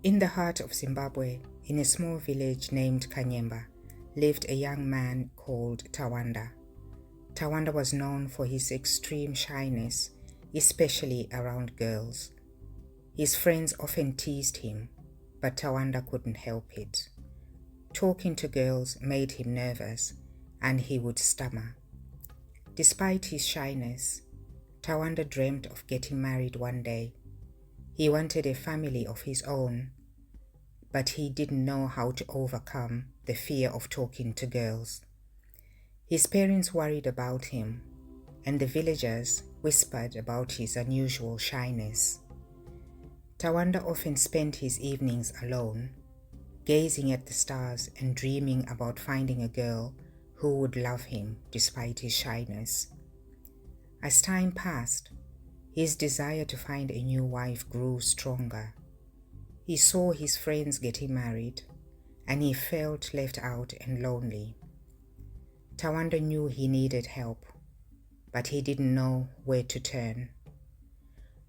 In the heart of Zimbabwe, in a small village named Kanyemba, lived a young man called Tawanda. Tawanda was known for his extreme shyness, especially around girls. His friends often teased him, but Tawanda couldn't help it. Talking to girls made him nervous, and he would stammer. Despite his shyness, Tawanda dreamt of getting married one day. He wanted a family of his own, but he didn't know how to overcome the fear of talking to girls. His parents worried about him, and the villagers whispered about his unusual shyness. Tawanda often spent his evenings alone, gazing at the stars and dreaming about finding a girl who would love him despite his shyness. As time passed, his desire to find a new wife grew stronger. He saw his friends getting married, and he felt left out and lonely. Tawanda knew he needed help, but he didn't know where to turn.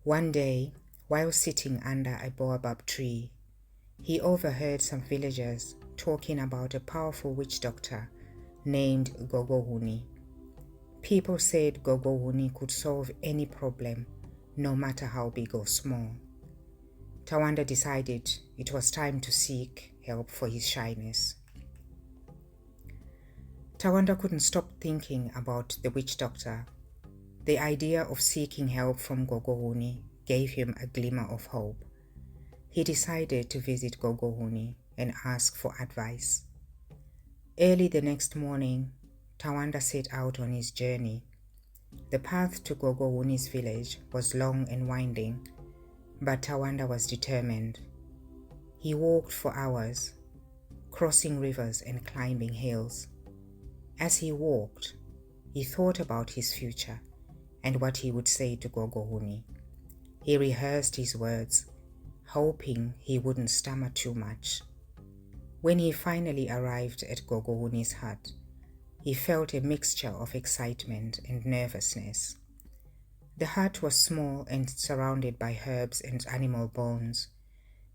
One day, while sitting under a baobab tree, he overheard some villagers talking about a powerful witch doctor named Gogohuni. People said Gogohuni could solve any problem, no matter how big or small. Tawanda decided it was time to seek help for his shyness. Tawanda couldn't stop thinking about the witch doctor. The idea of seeking help from Gogohuni gave him a glimmer of hope. He decided to visit Gogohuni and ask for advice. Early the next morning, Tawanda set out on his journey. The path to Gogohuni's village was long and winding, but Tawanda was determined. He walked for hours, crossing rivers and climbing hills. As he walked, he thought about his future and what he would say to Gogohuni. He rehearsed his words, hoping he wouldn't stammer too much. When he finally arrived at Gogohuni's hut, he felt a mixture of excitement and nervousness. The hut was small and surrounded by herbs and animal bones.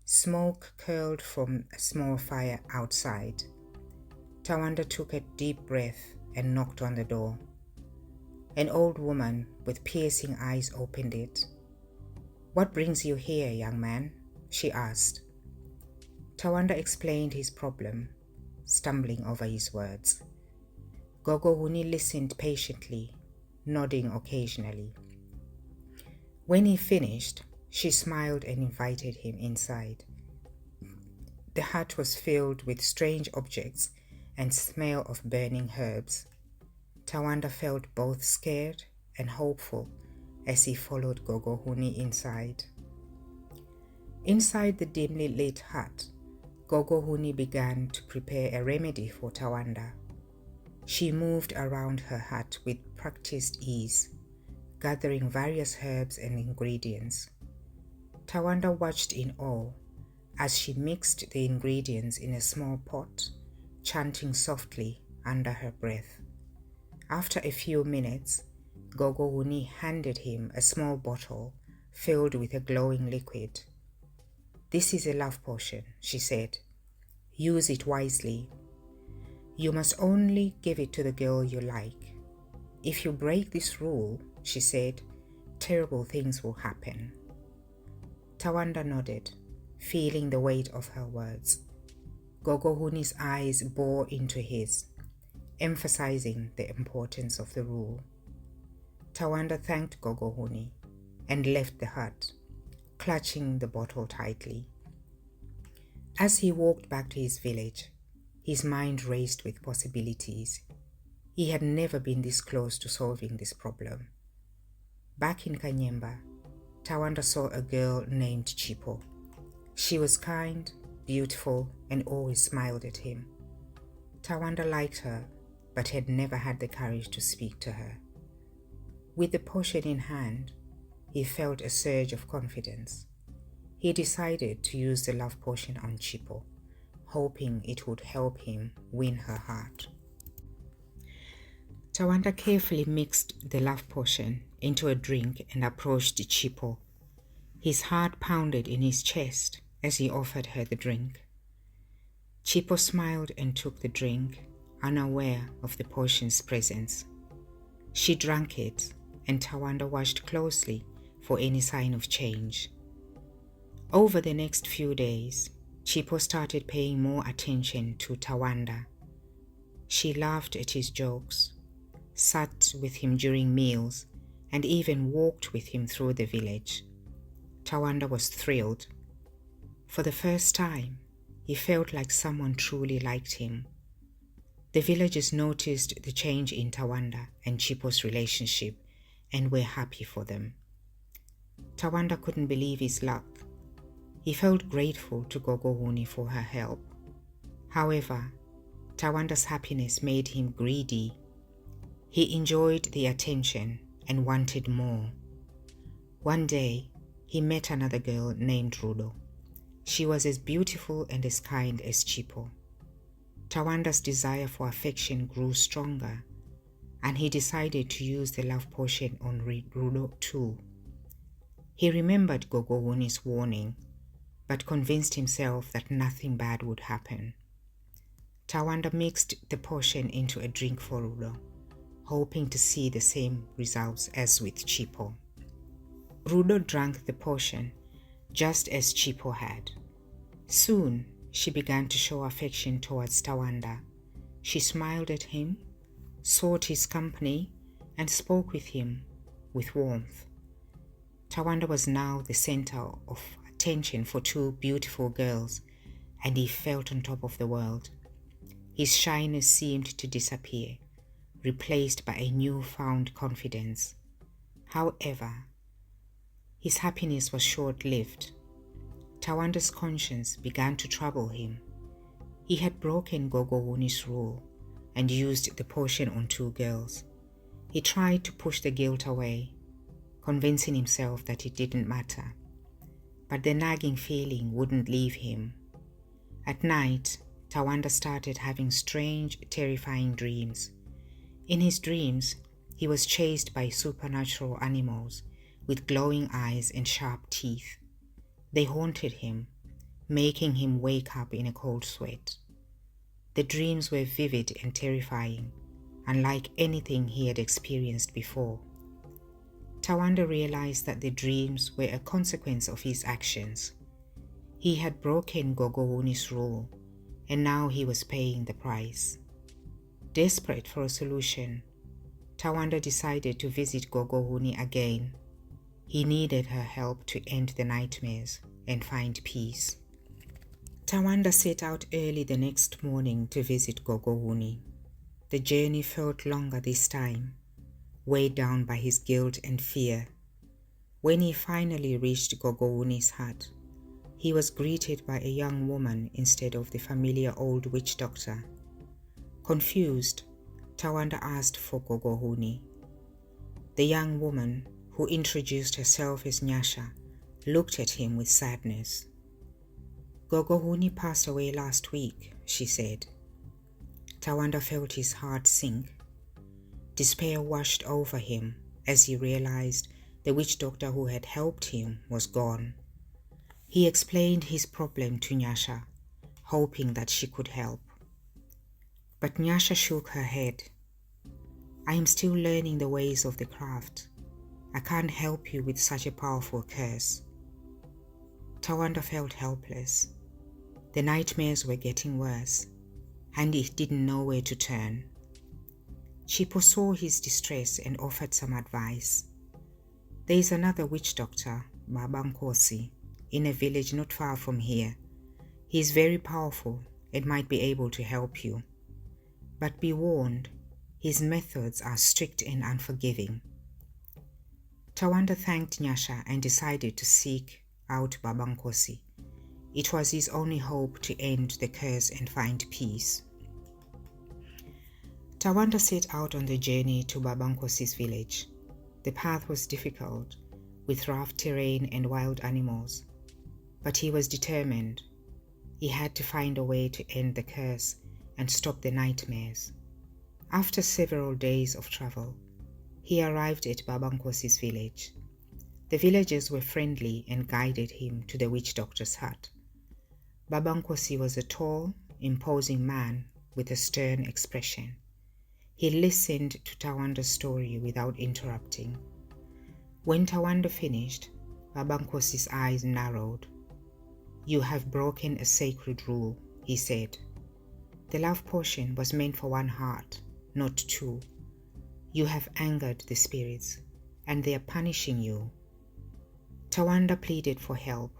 Smoke curled from a small fire outside. Tawanda took a deep breath and knocked on the door. An old woman with piercing eyes opened it. "What brings you here, young man?" she asked. Tawanda explained his problem, stumbling over his words. Gogohuni listened patiently, nodding occasionally. When he finished, she smiled and invited him inside. The hut was filled with strange objects and smell of burning herbs. Tawanda felt both scared and hopeful as he followed Gogohuni inside. Inside the dimly lit hut, Gogohuni began to prepare a remedy for Tawanda. She moved around her hut with practiced ease, gathering various herbs and ingredients. Tawanda watched in awe as she mixed the ingredients in a small pot, chanting softly under her breath. After a few minutes, Gogohuni handed him a small bottle filled with a glowing liquid. "This is a love potion," she said. "Use it wisely. You must only give it to the girl you like. If you break this rule," she said, "terrible things will happen." Tawanda nodded, feeling the weight of her words. Gogohuni's eyes bore into his, emphasizing the importance of the rule. Tawanda thanked Gogohuni and left the hut, clutching the bottle tightly. As he walked back to his village, his mind raced with possibilities. He had never been this close to solving this problem. Back in Kanyemba, Tawanda saw a girl named Chipo. She was kind, beautiful, and always smiled at him. Tawanda liked her, but had never had the courage to speak to her. With the potion in hand, he felt a surge of confidence. He decided to use the love potion on Chipo, hoping it would help him win her heart. Tawanda carefully mixed the love potion into a drink and approached Chipo. His heart pounded in his chest as he offered her the drink. Chipo smiled and took the drink, unaware of the potion's presence. She drank it, and Tawanda watched closely for any sign of change. Over the next few days, Chipo started paying more attention to Tawanda. She laughed at his jokes, sat with him during meals, and even walked with him through the village. Tawanda was thrilled. For the first time, he felt like someone truly liked him. The villagers noticed the change in Tawanda and Chipo's relationship and were happy for them. Tawanda couldn't believe his luck. He felt grateful to Gogohuni for her help. However, Tawanda's happiness made him greedy. He enjoyed the attention and wanted more. One day, he met another girl named Rudo. She was as beautiful and as kind as Chipo. Tawanda's desire for affection grew stronger, and he decided to use the love potion on Rudo too. He remembered Gogohuni's warning, but convinced himself that nothing bad would happen. Tawanda mixed the potion into a drink for Rudo, hoping to see the same results as with Chipo. Rudo drank the potion just as Chipo had. Soon, she began to show affection towards Tawanda. She smiled at him, sought his company, and spoke with him with warmth. Tawanda was now the center of attention for two beautiful girls, and he felt on top of the world. His shyness seemed to disappear, replaced by a newfound confidence. However, his happiness was short-lived. Tawanda's conscience began to trouble him. He had broken Gogohuni's rule and used the potion on two girls. He tried to push the guilt away, convincing himself that it didn't matter. But the nagging feeling wouldn't leave him. At night, Tawanda started having strange, terrifying dreams. In his dreams, he was chased by supernatural animals with glowing eyes and sharp teeth. They haunted him, making him wake up in a cold sweat. The dreams were vivid and terrifying, unlike anything he had experienced before. Tawanda realized that the dreams were a consequence of his actions. He had broken Gogohuni's rule, and now he was paying the price. Desperate for a solution, Tawanda decided to visit Gogohuni again. He needed her help to end the nightmares and find peace. Tawanda set out early the next morning to visit Gogohuni. The journey felt longer this time, weighed down by his guilt and fear. When he finally reached Gogohuni's hut, he was greeted by a young woman instead of the familiar old witch doctor. Confused, Tawanda asked for Gogohuni. The young woman, who introduced herself as Nyasha, looked at him with sadness. Gogohuni passed away last week, she said. Tawanda felt his heart sink. Despair washed over him as he realized the witch doctor who had helped him was gone. He explained his problem to Nyasha, hoping that she could help. But Nyasha shook her head. I am still learning the ways of the craft. I can't help you with such a powerful curse. Tawanda felt helpless. The nightmares were getting worse, and he didn't know where to turn. Chipo saw his distress and offered some advice. There is another witch doctor, Babankosi, in a village not far from here. He is very powerful and might be able to help you. But be warned, his methods are strict and unforgiving. Tawanda thanked Nyasha and decided to seek out Babankosi. It was his only hope to end the curse and find peace. Tawanda set out on the journey to Babankosi's village. The path was difficult, with rough terrain and wild animals. But he was determined. He had to find a way to end the curse and stop the nightmares. After several days of travel, he arrived at Babankosi's village. The villagers were friendly and guided him to the witch doctor's hut. Babankosi was a tall, imposing man with a stern expression. He listened to Tawanda's story without interrupting. When Tawanda finished, Babankosi's eyes narrowed. "You have broken a sacred rule," he said. "The love potion was meant for one heart, not two. You have angered the spirits, and they are punishing you." Tawanda pleaded for help,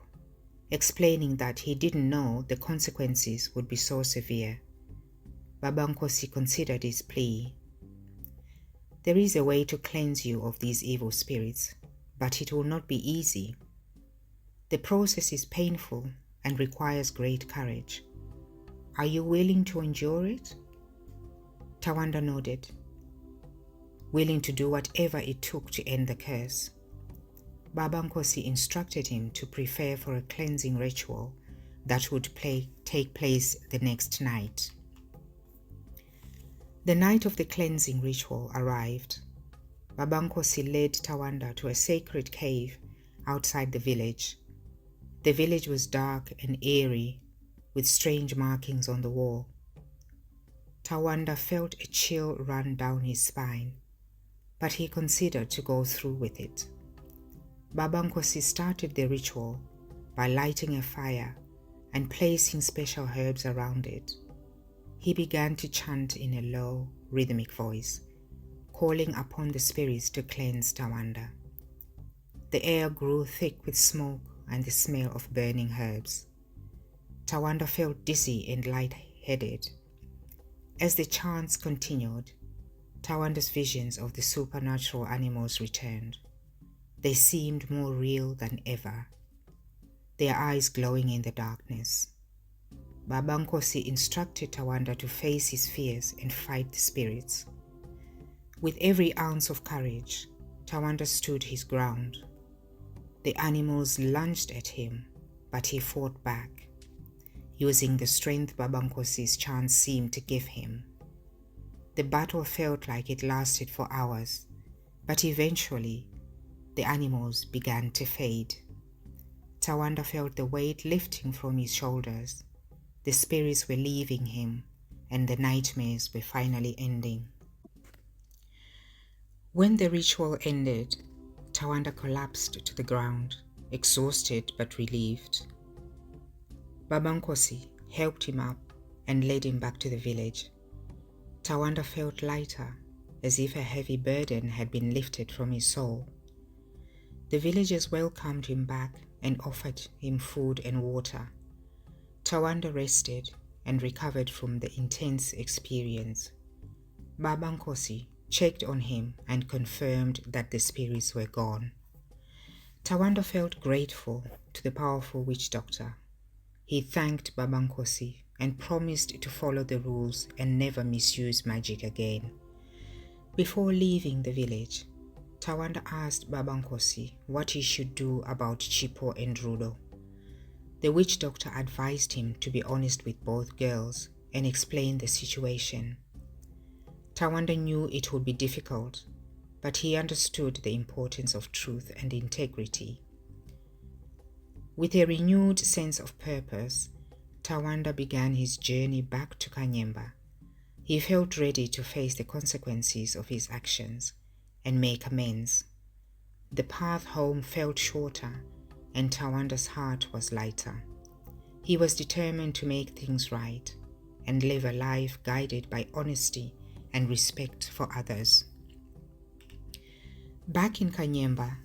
explaining that he didn't know the consequences would be so severe. Babankosi considered his plea. "There is a way to cleanse you of these evil spirits, but it will not be easy. The process is painful and requires great courage. Are you willing to endure it?" Tawanda nodded, willing to do whatever it took to end the curse. Babankosi instructed him to prepare for a cleansing ritual that would take place the next night. The night of the cleansing ritual arrived. Babankosi led Tawanda to a sacred cave outside the village. The village was dark and eerie, with strange markings on the wall. Tawanda felt a chill run down his spine, but he considered to go through with it. Babankosi started the ritual by lighting a fire and placing special herbs around it. He began to chant in a low, rhythmic voice, calling upon the spirits to cleanse Tawanda. The air grew thick with smoke and the smell of burning herbs. Tawanda felt dizzy and light-headed. As the chants continued, Tawanda's visions of the supernatural animals returned. They seemed more real than ever, their eyes glowing in the darkness. Babankosi instructed Tawanda to face his fears and fight the spirits. With every ounce of courage, Tawanda stood his ground. The animals lunged at him, but he fought back, using the strength Babankosi's chants seemed to give him. The battle felt like it lasted for hours, but eventually the animals began to fade. Tawanda felt the weight lifting from his shoulders. The spirits were leaving him, and the nightmares were finally ending. When the ritual ended, Tawanda collapsed to the ground, exhausted but relieved. Babankosi helped him up and led him back to the village. Tawanda felt lighter, as if a heavy burden had been lifted from his soul. The villagers welcomed him back and offered him food and water. Tawanda rested and recovered from the intense experience. Babankosi checked on him and confirmed that the spirits were gone. Tawanda felt grateful to the powerful witch doctor. He thanked Babankosi and promised to follow the rules and never misuse magic again. Before leaving the village, Tawanda asked Babankosi what he should do about Chipo and Rudo. The witch doctor advised him to be honest with both girls and explain the situation. Tawanda knew it would be difficult, but he understood the importance of truth and integrity. With a renewed sense of purpose, Tawanda began his journey back to Kanyemba. He felt ready to face the consequences of his actions and make amends. The path home felt shorter, and Tawanda's heart was lighter. He was determined to make things right and live a life guided by honesty and respect for others. Back in Kanyemba,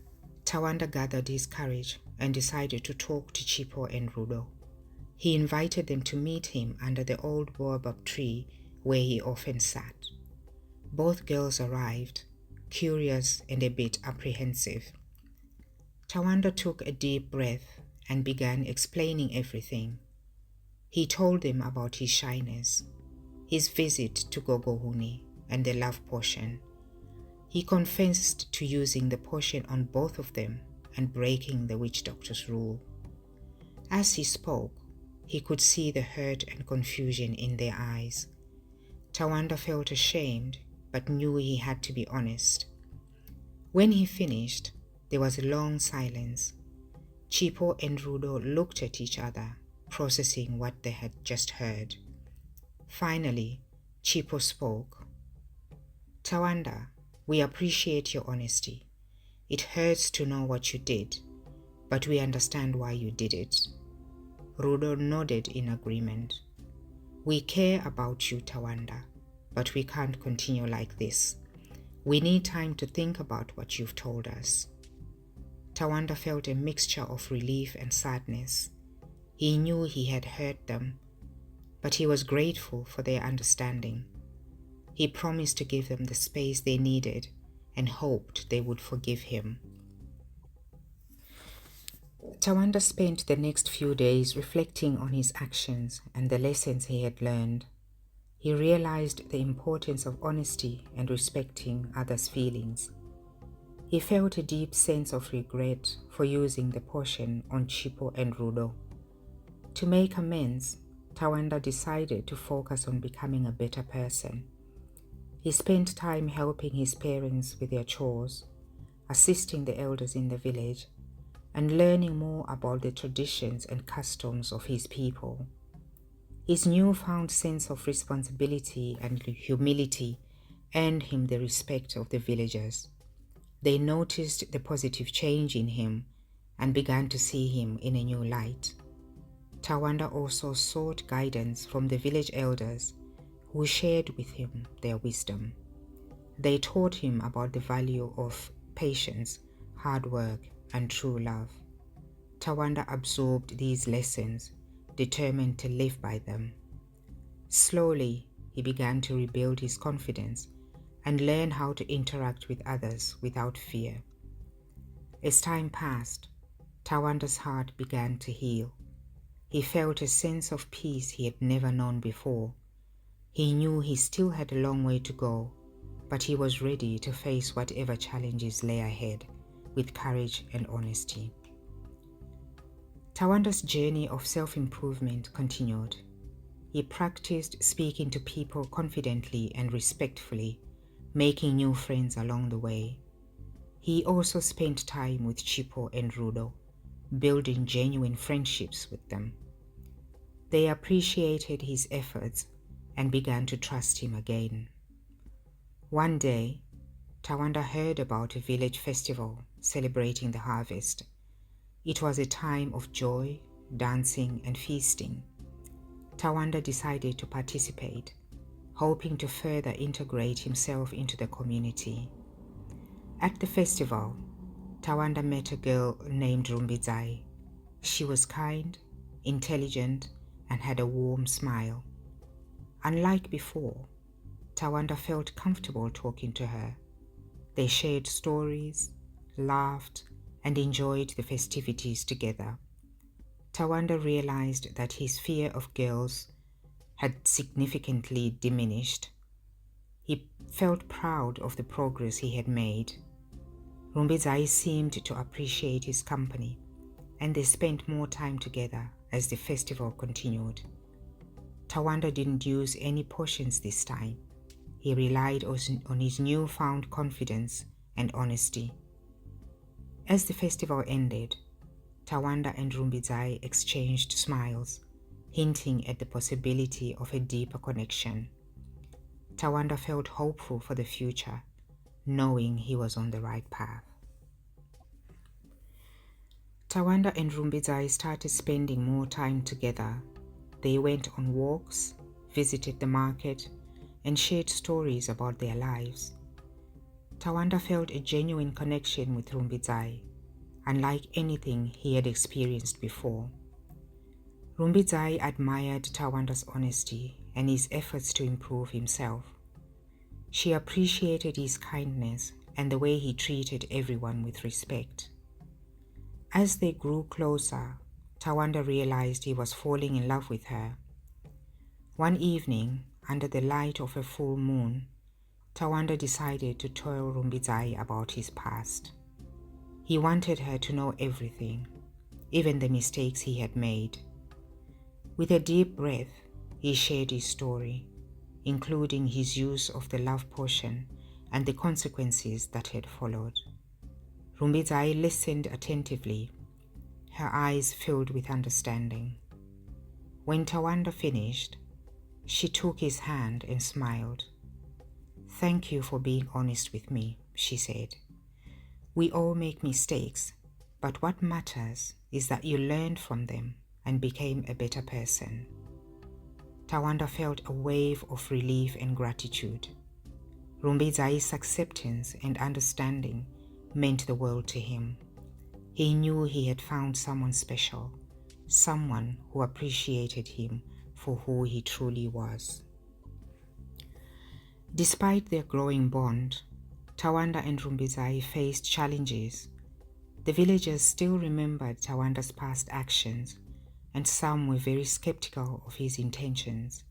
Tawanda gathered his courage and decided to talk to Chipo and Rudo. He invited them to meet him under the old baobab tree where he often sat. Both girls arrived, curious and a bit apprehensive. Tawanda took a deep breath and began explaining everything. He told them about his shyness, his visit to Gogohuni, and the love potion. He confessed to using the potion on both of them and breaking the witch doctor's rule. As he spoke, he could see the hurt and confusion in their eyes. Tawanda felt ashamed, but knew he had to be honest. When he finished, there was a long silence. Chipo and Rudo looked at each other, processing what they had just heard. Finally, Chipo spoke. "Tawanda, we appreciate your honesty. It hurts to know what you did, but we understand why you did it." Rudo nodded in agreement. "We care about you, Tawanda, but we can't continue like this. We need time to think about what you've told us." Tawanda felt a mixture of relief and sadness. He knew he had hurt them, but he was grateful for their understanding. He promised to give them the space they needed and hoped they would forgive him. Tawanda spent the next few days reflecting on his actions and the lessons he had learned. He realized the importance of honesty and respecting others' feelings. He felt a deep sense of regret for using the potion on Chipo and Rudo. To make amends, Tawanda decided to focus on becoming a better person. He spent time helping his parents with their chores, assisting the elders in the village, and learning more about the traditions and customs of his people. His newfound sense of responsibility and humility earned him the respect of the villagers. They noticed the positive change in him and began to see him in a new light. Tawanda also sought guidance from the village elders who shared with him their wisdom. They taught him about the value of patience, hard work, and true love. Tawanda absorbed these lessons, determined to live by them. Slowly, he began to rebuild his confidence and learn how to interact with others without fear. As time passed, Tawanda's heart began to heal. He felt a sense of peace he had never known before. He knew he still had a long way to go, but he was ready to face whatever challenges lay ahead with courage and honesty. Tawanda's journey of self-improvement continued. He practiced speaking to people confidently and respectfully, making new friends along the way. He also spent time with Chipo and Rudo, building genuine friendships with them. They appreciated his efforts and began to trust him again. One day, Tawanda heard about a village festival celebrating the harvest. It was a time of joy, dancing, and feasting. Tawanda decided to participate, hoping to further integrate himself into the community. At the festival, Tawanda met a girl named Rumbidzai. She was kind, intelligent, and had a warm smile. Unlike before, Tawanda felt comfortable talking to her. They shared stories, laughed, and enjoyed the festivities together. Tawanda realized that his fear of girls had significantly diminished. He felt proud of the progress he had made. Rumbidzai seemed to appreciate his company, and they spent more time together as the festival continued. Tawanda didn't use any potions this time. He relied on his newfound confidence and honesty. As the festival ended, Tawanda and Rumbidzai exchanged smiles, hinting at the possibility of a deeper connection. Tawanda felt hopeful for the future, knowing he was on the right path. Tawanda and Rumbidzai started spending more time together. They went on walks, visited the market, and shared stories about their lives. Tawanda felt a genuine connection with Rumbidzai, unlike anything he had experienced before. Rumbidzai admired Tawanda's honesty and his efforts to improve himself. She appreciated his kindness and the way he treated everyone with respect. As they grew closer, Tawanda realized he was falling in love with her. One evening, under the light of a full moon, Tawanda decided to tell Rumbidzai about his past. He wanted her to know everything, even the mistakes he had made. With a deep breath, he shared his story, including his use of the love potion and the consequences that had followed. Rumbidzai listened attentively, her eyes filled with understanding. When Tawanda finished, she took his hand and smiled. "Thank you for being honest with me," she said. "We all make mistakes, but what matters is that you learned from them and became a better person." Tawanda felt a wave of relief and gratitude. Rumbidzai's acceptance and understanding meant the world to him. He knew he had found someone special, someone who appreciated him for who he truly was. Despite their growing bond, Tawanda and Rumbidzai faced challenges. The villagers still remembered Tawanda's past actions, and some were very skeptical of his intentions.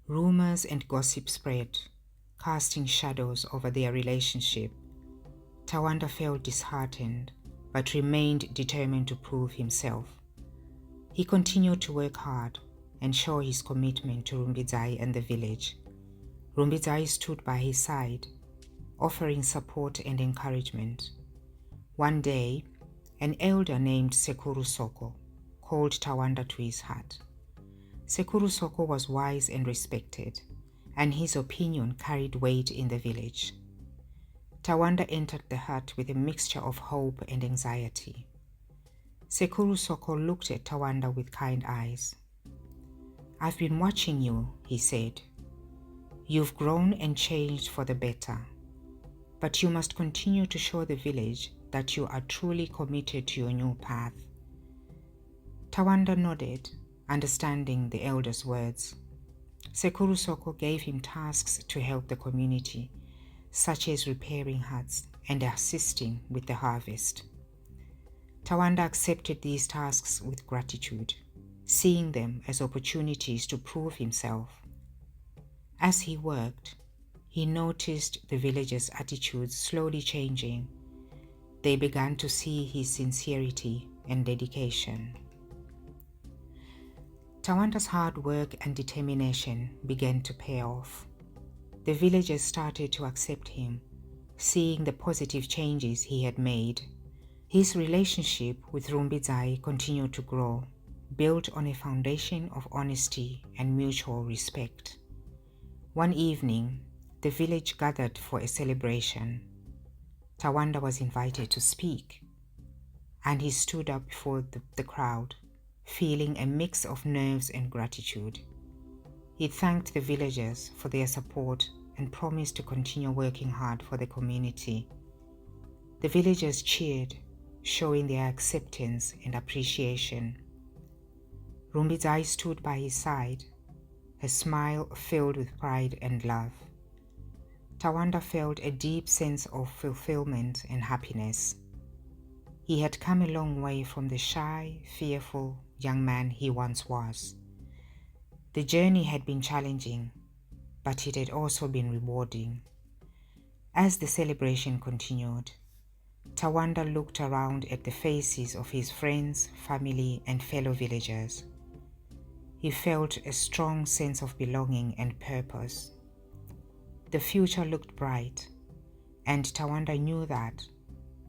Rumors and gossip spread, casting shadows over their relationship. Tawanda felt disheartened, but remained determined to prove himself. He continued to work hard and show his commitment to Rumbidzai and the village. Rumbidzai stood by his side, offering support and encouragement. One day, an elder named Sekuru Soko called Tawanda to his hut. Sekuru Soko was wise and respected, and his opinion carried weight in the village. Tawanda entered the hut with a mixture of hope and anxiety. Sekuru Soko looked at Tawanda with kind eyes. "I've been watching you," he said. "You've grown and changed for the better, but you must continue to show the village that you are truly committed to your new path." Tawanda nodded, understanding the elder's words. Sekuru Soko gave him tasks to help the community, such as repairing huts and assisting with the harvest. Tawanda accepted these tasks with gratitude, seeing them as opportunities to prove himself. As he worked, he noticed the villagers' attitudes slowly changing. They began to see his sincerity and dedication. Tawanda's hard work and determination began to pay off. The villagers started to accept him, seeing the positive changes he had made. His relationship with Rumbidzai continued to grow, built on a foundation of honesty and mutual respect. One evening, the village gathered for a celebration. Tawanda was invited to speak, and he stood up before the crowd, feeling a mix of nerves and gratitude. He thanked the villagers for their support and promised to continue working hard for the community. The villagers cheered, showing their acceptance and appreciation. Rumbidzai stood by his side, her smile filled with pride and love. Tawanda felt a deep sense of fulfillment and happiness. He had come a long way from the shy, fearful young man he once was. The journey had been challenging, but it had also been rewarding. As the celebration continued, Tawanda looked around at the faces of his friends, family, and fellow villagers. He felt a strong sense of belonging and purpose. The future looked bright, and Tawanda knew that,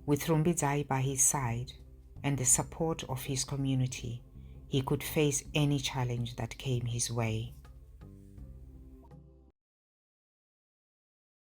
with Rumbidzai by his side and the support of his community, he could face any challenge that came his way.